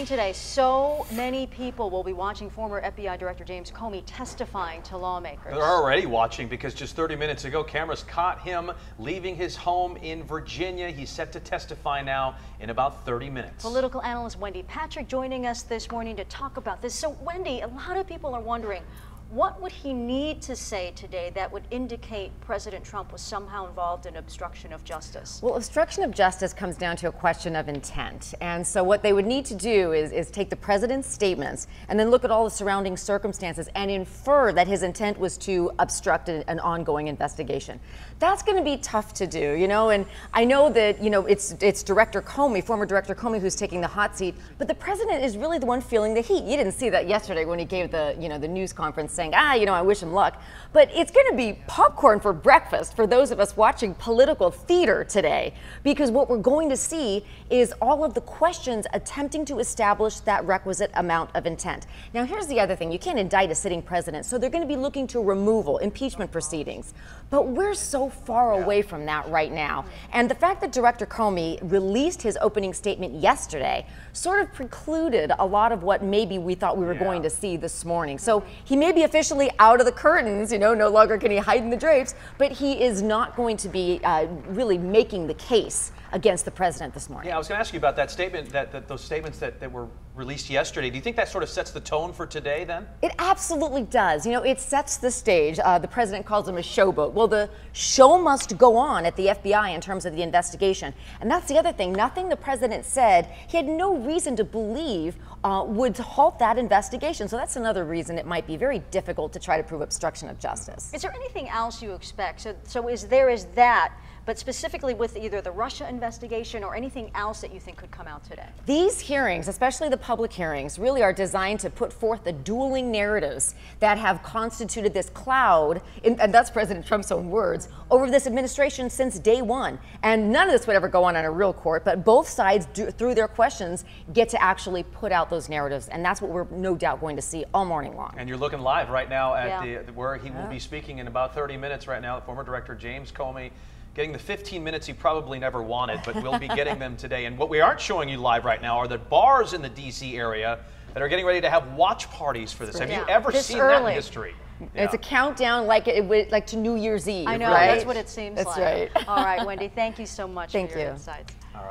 Today, so many people will be watching former FBI Director James Comey testifying to lawmakers. They're already watching because just 30 minutes ago, cameras caught him leaving his home in Virginia. He's set to testify now in about 30 minutes. Political analyst Wendy Patrick joining us this morning to talk about this. So, Wendy, a lot of people are wondering, what would he need to say today that would indicate President Trump was somehow involved in obstruction of justice? Well, obstruction of justice comes down to a question of intent. And so what they would need to do is take the president's statements and then look at all the surrounding circumstances and infer that his intent was to obstruct an ongoing investigation. That's going to be tough to do, and I know that, it's Director Comey, former Director Comey, who's taking the hot seat, but the president is really the one feeling the heat. You didn't see that yesterday when he gave the news conference saying, I wish him luck. But it's going to be popcorn for breakfast for those of us watching political theater today, because what we're going to see is all of the questions attempting to establish that requisite amount of intent. Now, here's the other thing. You can't indict a sitting president, so they're going to be looking to removal, impeachment proceedings. But we're so far away from that right now. And the fact that Director Comey released his opening statement yesterday sort of precluded a lot of what maybe we thought we were going to see this morning. So he may be officially out of the curtains, no longer can he hide in the drapes, but he is not going to be really making the case against the president this morning. Yeah, I was going to ask you about that statement, those statements that were released yesterday. Do you think that sort of sets the tone for today then? It absolutely does. It sets the stage. The president calls him a showboat. Well, the show must go on at the FBI in terms of the investigation. And that's the other thing. Nothing the president said he had no reason to believe would halt that investigation. So that's another reason it might be very difficult to try to prove obstruction of justice. Is there anything else you expect? So is that, but specifically with either the Russia investigation or anything else that you think could come out today? These hearings, especially the public hearings, really are designed to put forth the dueling narratives that have constituted this cloud, and that's President Trump's own words, over this administration since day one. And none of this would ever go on a real court, but both sides, through their questions, get to actually put out those narratives. And that's what we're no doubt going to see all morning long. And you're looking live right now at where he will be speaking in about 30 minutes right now, the former Director James Comey, getting the 15 minutes he probably never wanted, but we'll be getting them today. And what we aren't showing you live right now are the bars in the D.C. area that are getting ready to have watch parties for this. Have you ever seen that in history? It's a countdown like to New Year's Eve. I know, right? that's what it seems like. That's right. All right, Wendy, thank you so much for your insights. All right.